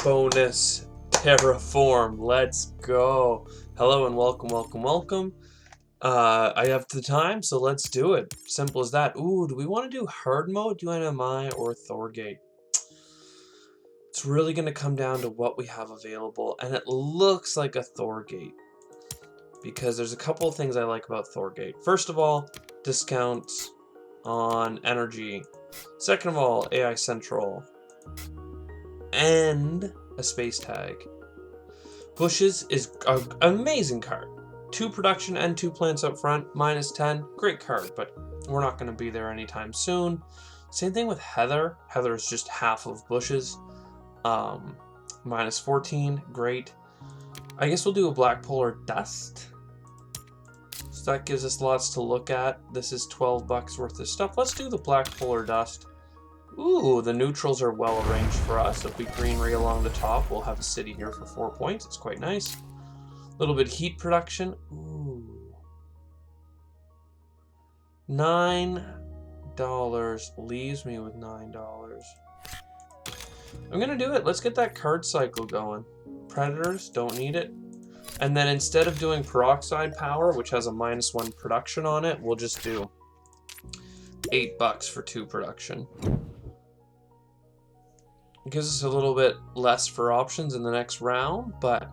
bonus terraform. Let's go. Hello and welcome. I have the time, so let's do it. Simple as that. Ooh, do we want to do hard mode, UNMI, or Thorgate? It's really going to come down to what we have available, and it looks like a Thorgate, because there's a couple of things I like about Thorgate. First of all, discounts on energy. Second of all, AI Central. And a space tag. Bushes is an amazing card. 2 production and 2 plants up front, -10. Great card, but we're not going to be there anytime soon. Same thing with Heather. Heather is just half of Bushes. -14. Great. I guess we'll do a Black Polar Dust. So that gives us lots to look at. This is 12 bucks worth of stuff. Let's do the Black Polar Dust. Ooh, the neutrals are well arranged for us. If we greenery along the top, we'll have a city here for 4 points. It's quite nice. A little bit heat production. Ooh. $9 leaves me with $9. I'm gonna do it. Let's get that card cycle going. Predators, don't need it. And then instead of doing peroxide power, which has a -1 production on it, we'll just do $8 for 2 production. It gives us a little bit less for options in the next round, but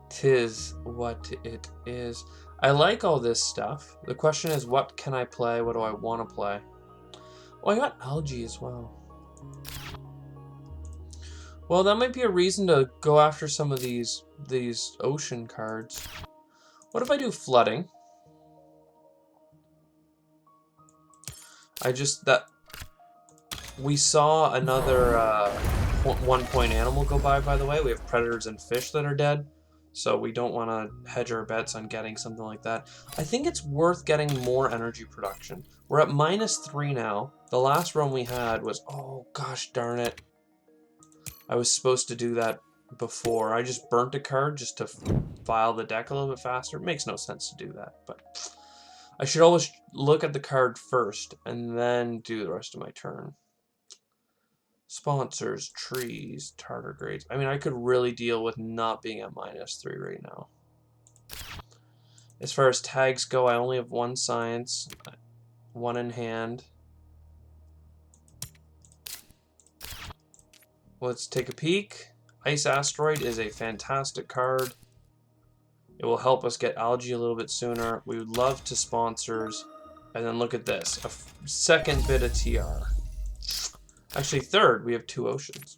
'tis what it is. I like all this stuff. The question is, what can I play? What do I want to play? Oh, I got algae as well. Well, that might be a reason to go after some of these ocean cards. What if I do flooding? We saw another 1-point animal go by the way. We have predators and fish that are dead, so we don't want to hedge our bets on getting something like that. I think it's worth getting more energy production. We're at -3 now. The last run we had was, oh gosh darn it, I was supposed to do that before. I just burnt a card just to file the deck a little bit faster. It makes no sense to do that, but I should always look at the card first and then do the rest of my turn. Sponsors, trees, tardigrades. I mean, I could really deal with not being at -3 right now. As far as tags go, I only have 1 science, 1 in hand. Let's take a peek. Ice Asteroid is a fantastic card. It will help us get algae a little bit sooner. We would love to sponsors. And then look at this, a second bit of TR. Actually, third, we have 2 oceans.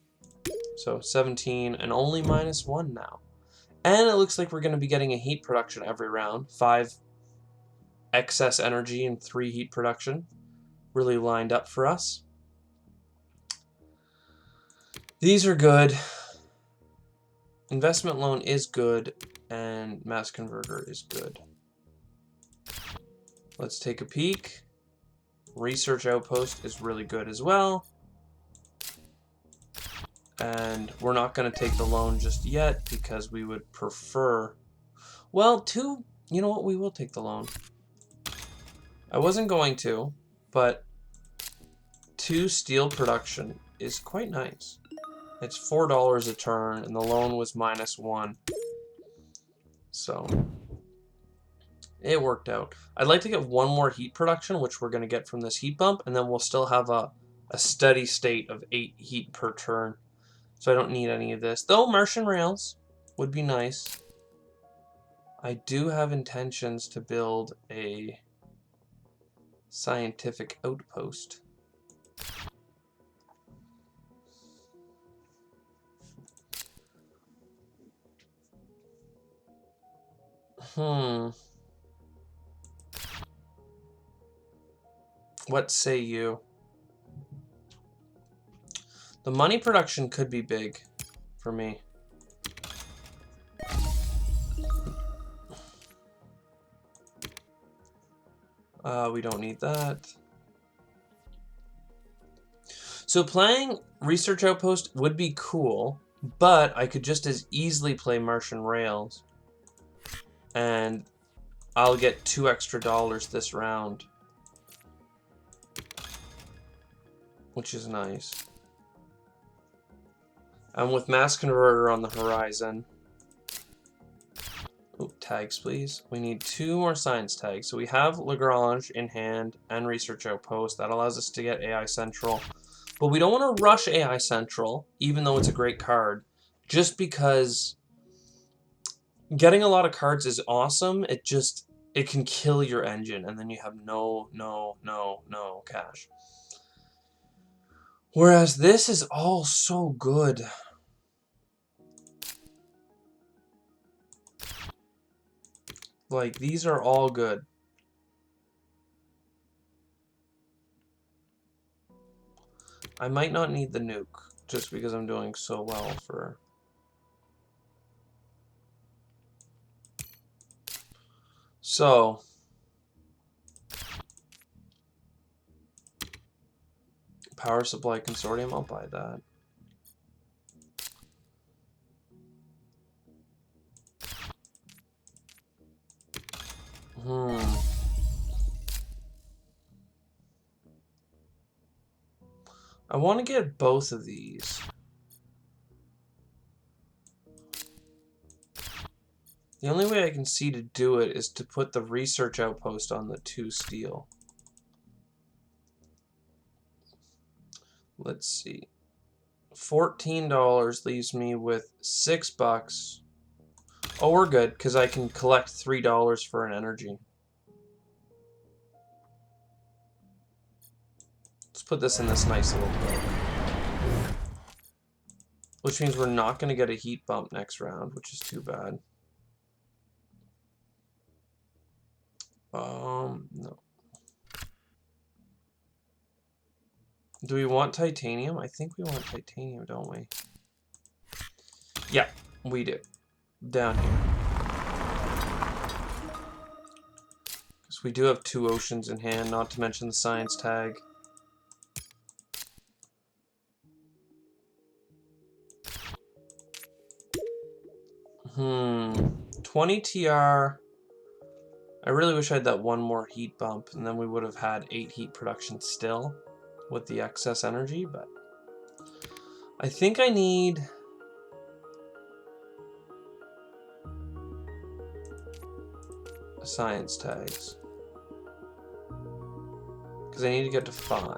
So 17 and only -1 now. And it looks like we're going to be getting a heat production every round. 5 excess energy and 3 heat production. Really lined up for us. These are good. Investment loan is good. And mass converter is good. Let's take a peek. Research outpost is really good as well. And we're not going to take the loan just yet because we would prefer... Well, you know what? We will take the loan. I wasn't going to, but 2 steel production is quite nice. It's $4 a turn, and the loan was -1. So it worked out. I'd like to get 1 more heat production, which we're going to get from this heat bump, and then we'll still have a steady state of 8 heat per turn. So I don't need any of this. Though Martian rails would be nice. I do have intentions to build a scientific outpost. What say you? The money production could be big for me. We don't need that. So playing Research Outpost would be cool, but I could just as easily play Martian Rails. And I'll get $2 extra this round. which is nice. And with Mass Converter on the horizon... Ooh, tags, please. We need 2 more science tags. So we have Lagrange in hand and Research Outpost. That allows us to get AI Central. But we don't want to rush AI Central, even though it's a great card, just because getting a lot of cards is awesome. It can kill your engine, and then you have no cash. Whereas this is all so good. Like, these are all good. I might not need the nuke, just because I'm doing so well for... So... Power Supply Consortium, I'll buy that. I want to get both of these. The only way I can see to do it is to put the Research Outpost on the 2 steel. Let's see. $14 leaves me with $6. Oh, we're good, because I can collect $3 for an energy. Let's put this in this nice little book. Which means we're not going to get a heat bump next round, which is too bad. No. Do we want titanium? I think we want titanium, don't we? Yeah, we do. Down here. Because we do have 2 oceans in hand, not to mention the science tag. 20 TR. I really wish I had that 1 more heat bump, and then we would have had 8 heat production still with the excess energy, but I think I need science tags because I need to get to 5.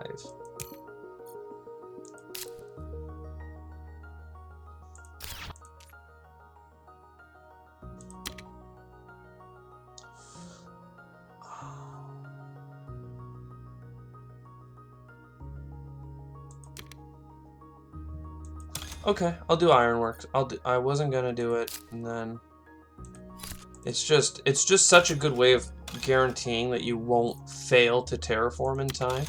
Okay, I'll do ironworks. I wasn't gonna do it, and then it's just such a good way of guaranteeing that you won't fail to terraform in time.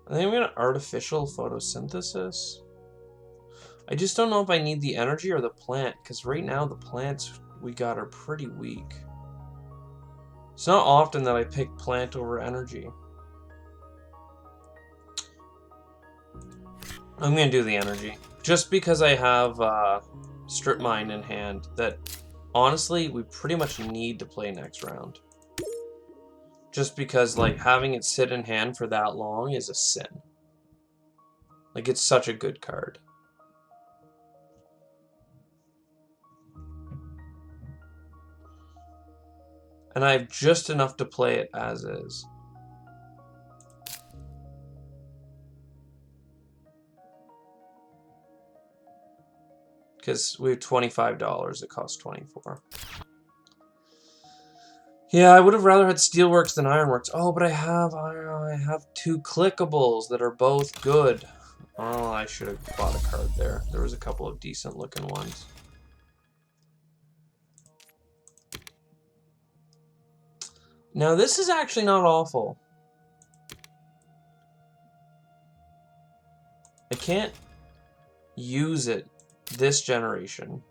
I think I'm gonna artificial photosynthesis. I just don't know if I need the energy or the plant, because right now the plants we got are pretty weak. It's not often that I pick plant over energy. I'm gonna do the energy. Just because I have strip mine in hand that honestly we pretty much need to play next round. Just because like having it sit in hand for that long is a sin. Like it's such a good card. And I have just enough to play it as is. Because we have $25, it costs $24. Yeah, I would have rather had Steelworks than Ironworks. Oh, but I have 2 clickables that are both good. Oh, I should have bought a card there. There was a couple of decent looking ones. Now, this is actually not awful. I can't use it this generation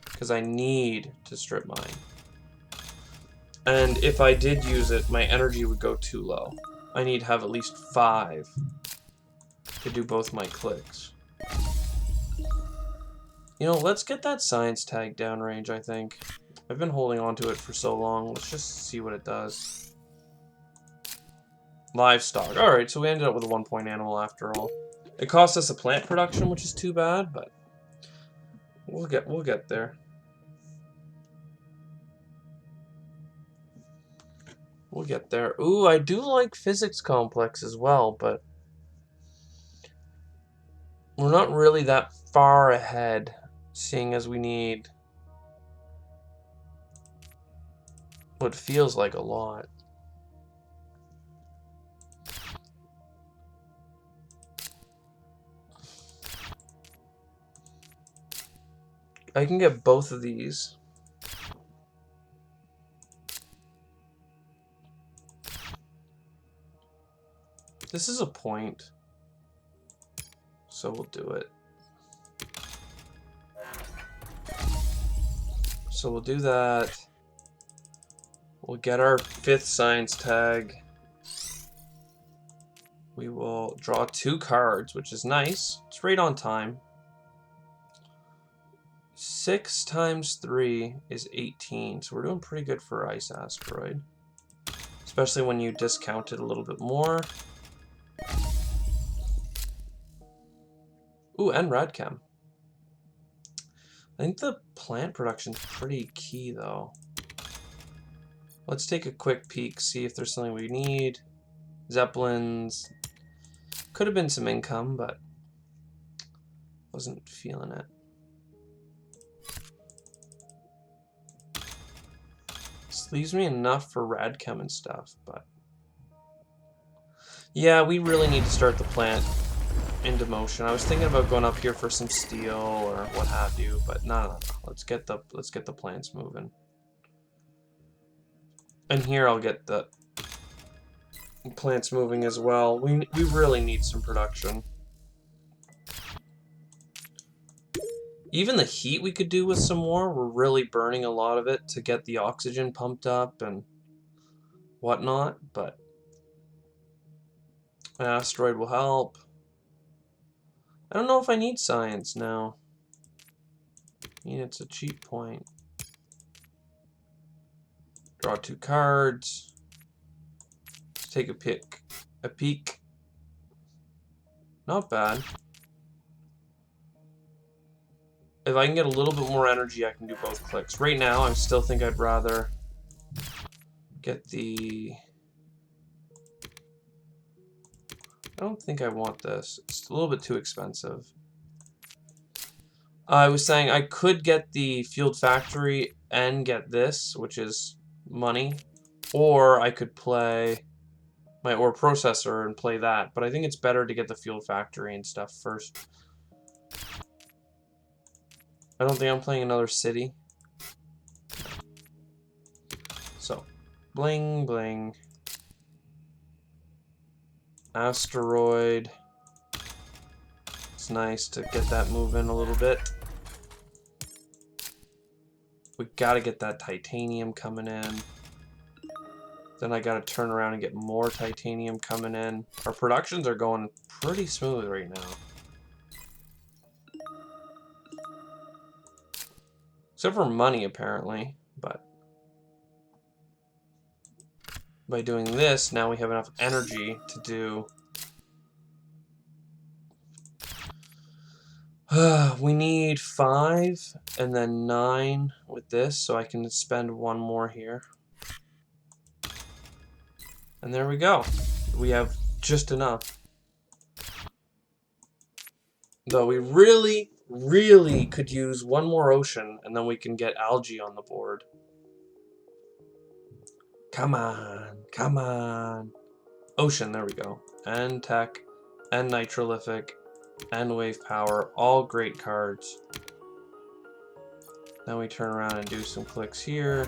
because I need to strip mine. And if I did use it, my energy would go too low. I need to have at least 5. to do both my clicks. You know, let's get that science tag downrange, I think. I've been holding on to it for so long. Let's just see what it does. Livestock. Alright, so we ended up with a 1-point animal after all. It cost us a plant production, which is too bad, but we'll get there. We'll get there. Ooh, I do like physics complex as well, but we're not really that far ahead, seeing as we need what feels like a lot. I can get both of these. This is a point, so we'll do it. So we'll do that. We'll get our 5th science tag. We will draw 2 cards, which is nice. It's right on time. 6 times 3 is 18, so we're doing pretty good for Ice Asteroid. Especially when you discount it a little bit more. Ooh, and Radchem. I think the plant production's pretty key, though. Let's take a quick peek, see if there's something we need. Zeppelins. Could have been some income, but wasn't feeling it. This leaves me enough for Radchem and stuff, but yeah, we really need to start the plant into motion. I was thinking about going up here for some steel or what have you, but no. Let's get the plants moving. And here I'll get the plants moving as well. We really need some production. Even the heat we could do with some more. We're really burning a lot of it to get the oxygen pumped up and whatnot, but an asteroid will help. I don't know if I need science now. I mean, it's a cheap point. Draw 2 cards. Let's take a peek. Not bad. If I can get a little bit more energy, I can do both clicks. Right now, I still think I'd rather get the... I don't think I want this. It's a little bit too expensive. I was saying I could get the Field Factory and get this, which is money. Or I could play my ore processor and play that. But I think it's better to get the Field Factory and stuff first. I don't think I'm playing another city. So, bling, bling. Asteroid. It's nice to get that moving a little bit. We gotta get that titanium coming in. Then I gotta turn around and get more titanium coming in. Our productions are going pretty smooth right now. Except for money, apparently, but by doing this, now we have enough energy to do... we need 5 and then 9 with this, so I can spend 1 more here. And there we go. We have just enough. Though we really could use 1 more ocean, and then we can get algae on the board. Come on, come on. Ocean, there we go. And tech, and nitrolithic, and wave power, all great cards. Then we turn around and do some clicks here.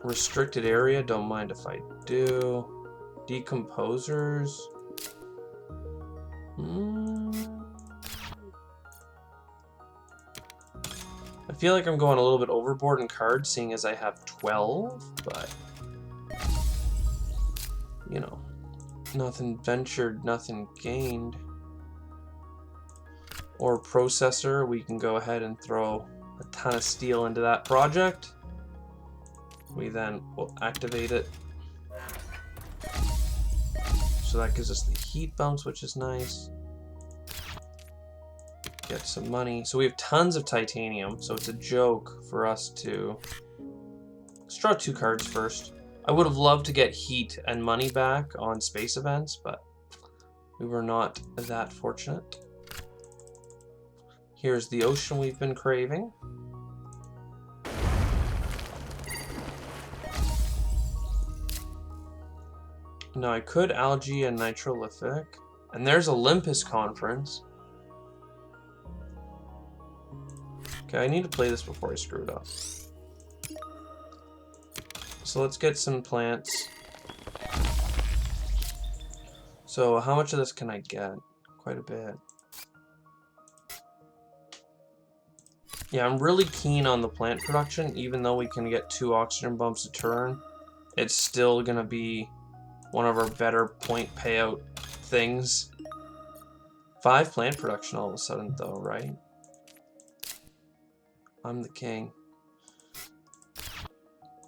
Restricted area, don't mind if I do. Decomposers. I feel like I'm going a little bit overboard in cards, seeing as I have 12, but you know, Nothing ventured, nothing gained. Or processor, we can go ahead and throw a ton of steel into that project. We then will activate it. So that gives us the heat bumps, which is nice. Get some money. So we have tons of titanium, so it's a joke for us to... Let's draw 2 cards first. I would have loved to get heat and money back on space events, but we were not that fortunate. Here's the ocean we've been craving. Now I could algae and nitrolithic. And there's Olympus Conference. Okay, I need to play this before I screw it up. So let's get some plants. So how much of this can I get? Quite a bit. Yeah, I'm really keen on the plant production. Even though we can get 2 oxygen bumps a turn, it's still gonna be one of our better point payout things. 5 plant production all of a sudden though, right? I'm the king.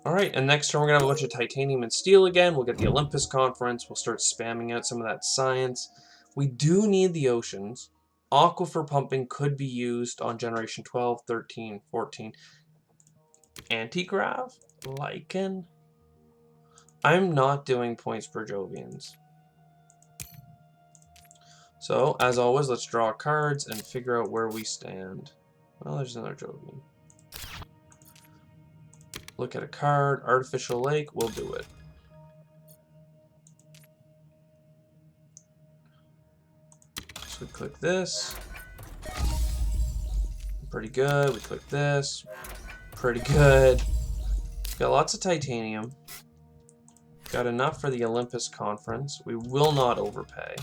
Alright, and next turn we're going to have a bunch of titanium and steel again. We'll get the Olympus Conference. We'll start spamming out some of that science. We do need the oceans. Aquifer pumping could be used on Generation 12, 13, 14. Antigrav? Lichen? I'm not doing points per Jovians. So, as always, let's draw cards and figure out where we stand. Well, there's another Jovian. Look at a card. Artificial Lake. We'll do it. So we click this. Pretty good. We click this. Pretty good. Got lots of titanium. Got enough for the Olympus Conference. We will not overpay.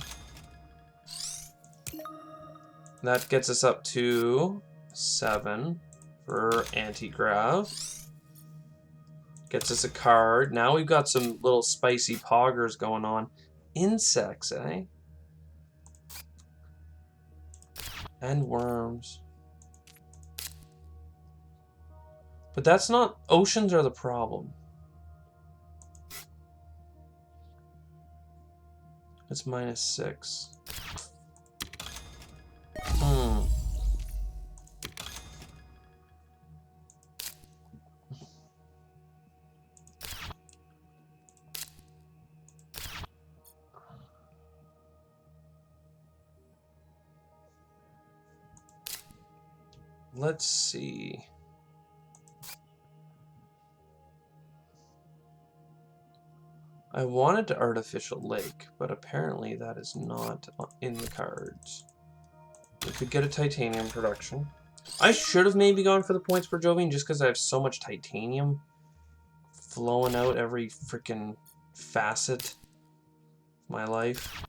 That gets us up to 7 for Antigrav. Gets us a card. Now we've got some little spicy poggers going on. Insects, eh? And worms. But that's not... Oceans are the problem. It's -6. Let's see. I wanted to Artificial Lake, but apparently that is not in the cards. We could get a titanium production. I should have maybe gone for the points per Jovian just because I have so much titanium flowing out every freaking facet of my life.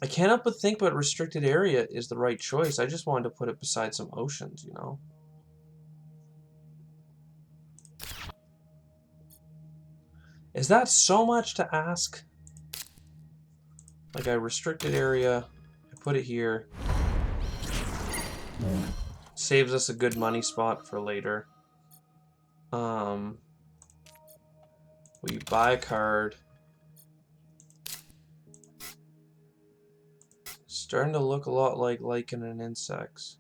I can't help but think but restricted area is the right choice. I just wanted to put it beside some oceans, you know? Is that so much to ask? Like, I restricted area, I put it here. Saves us a good money spot for later. We buy a card. Starting to look a lot like lichen and insects.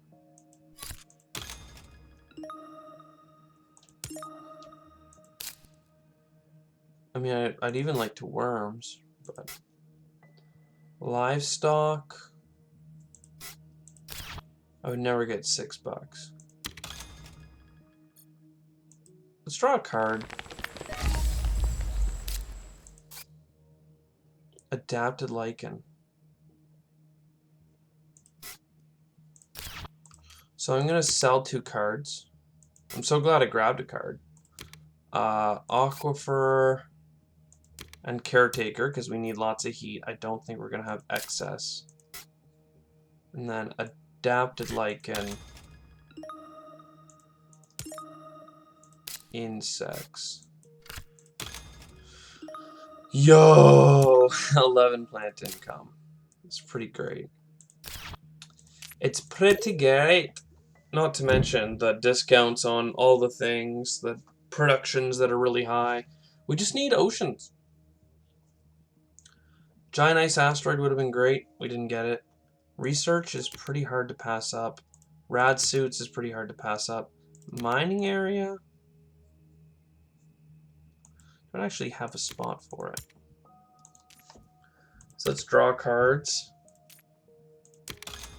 I mean, I'd even like to worms, but livestock. I would never get $6. Let's draw a card. Adapted lichen. So I'm gonna sell 2 cards. I'm so glad I grabbed a card. Aquifer and Caretaker, because we need lots of heat. I don't think we're gonna have excess. And then Adapted Lichen. Insects. Yo, 11 plant income. It's pretty great. It's pretty great. Not to mention the discounts on all the things, the productions that are really high. We just need oceans. Giant Ice Asteroid would have been great. We didn't get it. Research is pretty hard to pass up. Rad Suits is pretty hard to pass up. Mining area? Don't actually have a spot for it. So let's draw cards.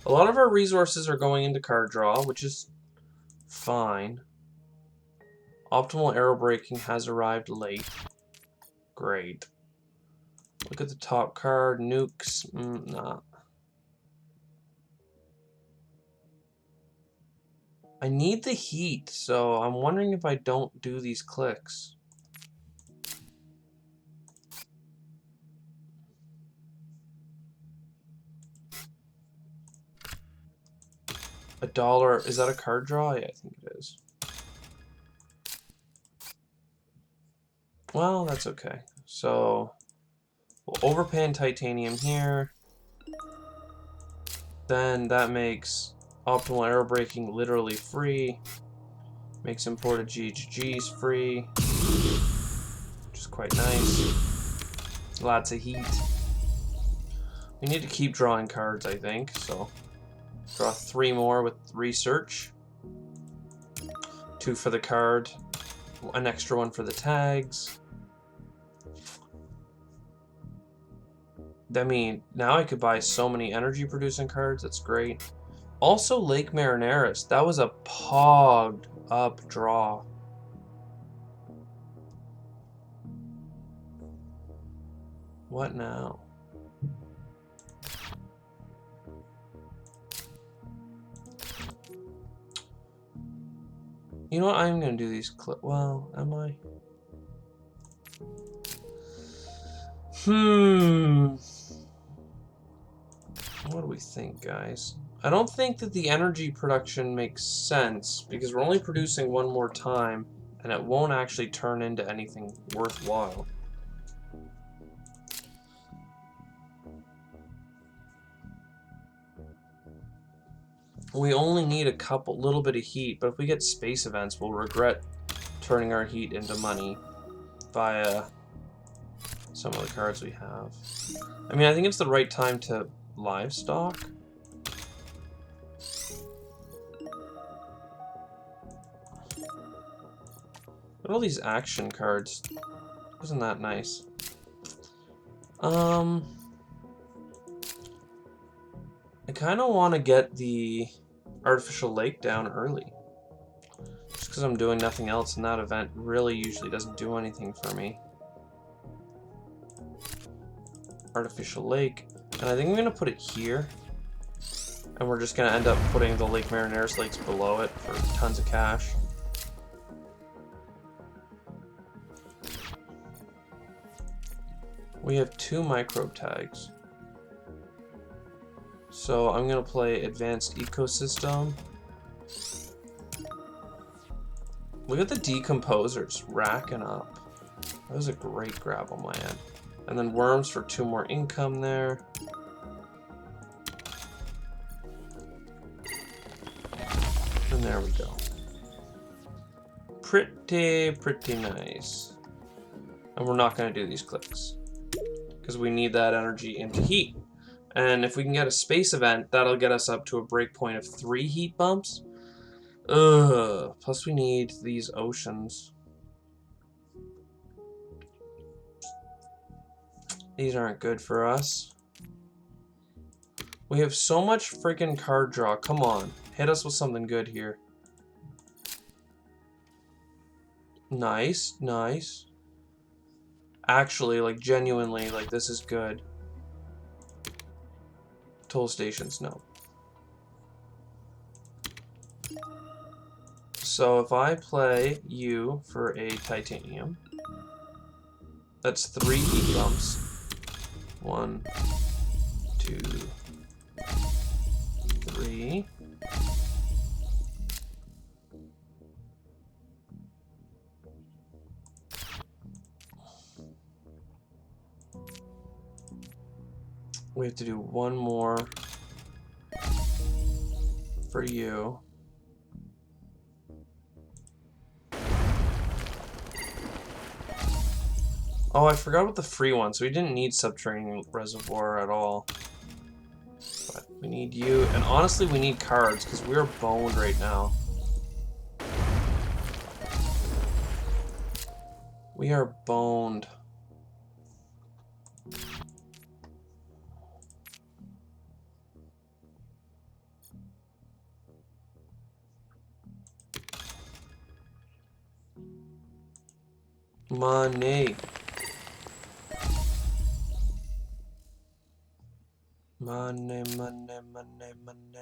A lot of our resources are going into card draw, which is fine. Optimal arrow braking has arrived late. Great. Look at the top card. Nukes. Nah. I need the heat, so I'm wondering if I don't do these clicks. $1. Is that a card draw? Yeah, I think it is. Well, that's okay. So we'll overpay in titanium here. Then that makes optimal arrow braking literally free. Makes imported GHGs free. Which is quite nice. Lots of heat. We need to keep drawing cards, I think. So draw 3 more with research. 2 for the card. An extra 1 for the tags. I mean, now I could buy so many energy producing cards. That's great. Also, Lake Marineris. That was a pogged up draw. What now? You know what? I'm going to do these well, am I? What do we think, guys? I don't think that the energy production makes sense because we're only producing 1 more time and it won't actually turn into anything worthwhile. We only need a little bit of heat, but if we get space events, we'll regret turning our heat into money via some of the cards we have. I mean, I think it's the right time to livestock. Look at all these action cards. Isn't that nice? I kind of want to get the artificial lake down early. Just because I'm doing nothing else, and that event really usually doesn't do anything for me. Artificial lake. And I think I'm going to put it here. And we're just going to end up putting the Lake Marineris lakes below it for tons of cash. We have 2 microbe tags. So I'm going to play Advanced Ecosystem. Look at the decomposers racking up. That was a great grab on my end. And then worms for 2 more income there. And there we go. Pretty nice. And we're not going to do these clicks because we need that energy into heat. And if we can get a space event, that'll get us up to a breakpoint of 3 heat bumps. Plus we need these oceans. These aren't good for us. We have so much freaking card draw. Come on. Hit us with something good here. Nice, nice. Actually, like, genuinely, like, this is good. Toll stations, no. So if I play you for a titanium, that's 3 heat bumps. 1, 2, 3. We have to do one more for you. Oh, I forgot about the free one, so we didn't need Subterranean Reservoir at all. But we need you, and honestly we need cards, because we're boned right now. We are boned. Money. Money, money, money, money.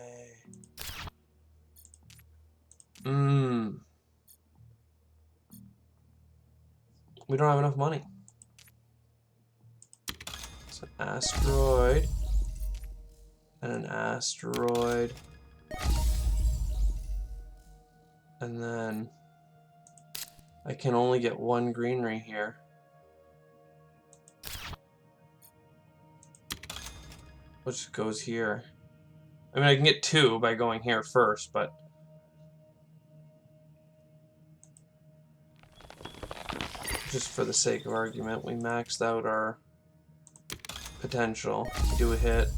We don't have enough money. It's an asteroid. And an asteroid. And then I can only get one greenery here. Which goes here. I mean, I can get two by going here first, but just for the sake of argument, we maxed out our potential. Do a hit.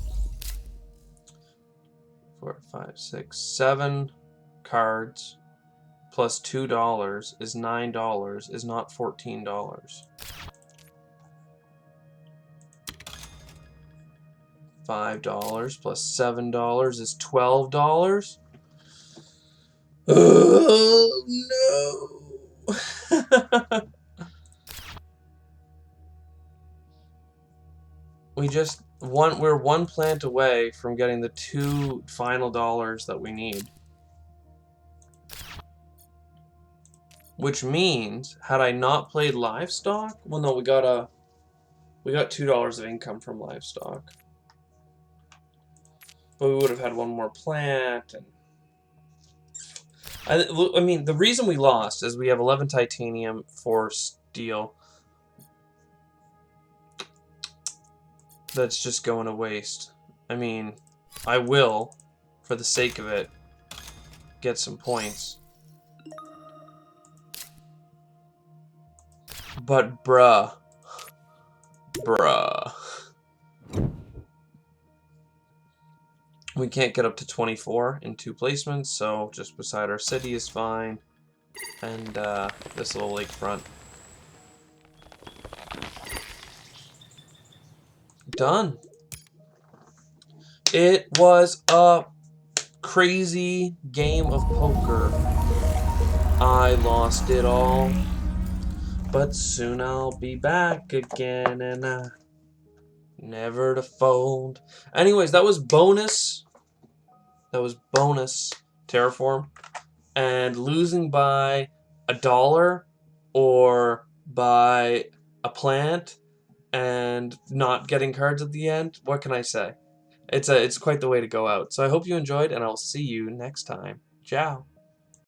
4, 5, 6, 7 cards plus $2 is $9, is not $14. $5 plus $7 is $12. Oh no! We're one plant away from getting the 2 final dollars that we need. Which means, had I not played livestock, well no, we got $2 of income from livestock. But we would have had one more plant, and I mean, the reason we lost is we have 11 titanium, 4 steel. That's just going to waste. I mean, I will, for the sake of it, get some points. But bruh. We can't get up to 24 in 2 placements, so just beside our city is fine. And this little lakefront. Done. It was a crazy game of poker. I lost it all. But soon I'll be back again, and never to fold. Anyways, that was bonus. That was bonus Terraform. And losing by $1 or by a plant and not getting cards at the end, what can I say? It's quite the way to go out. So I hope you enjoyed, and I'll see you next time. Ciao.